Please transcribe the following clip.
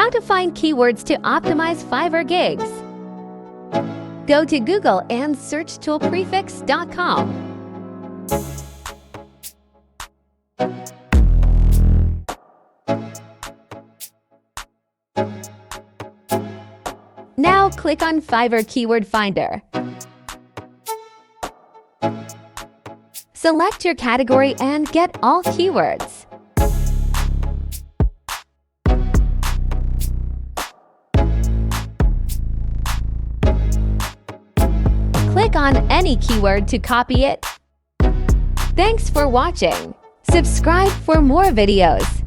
How to find keywords to optimize Fiverr gigs. Go to Google and search Toolprefix.com. Now click on Fiverr Keyword Finder. Select your category and get all keywords. Click on any keyword to copy it. Thanks for watching. Subscribe for more videos.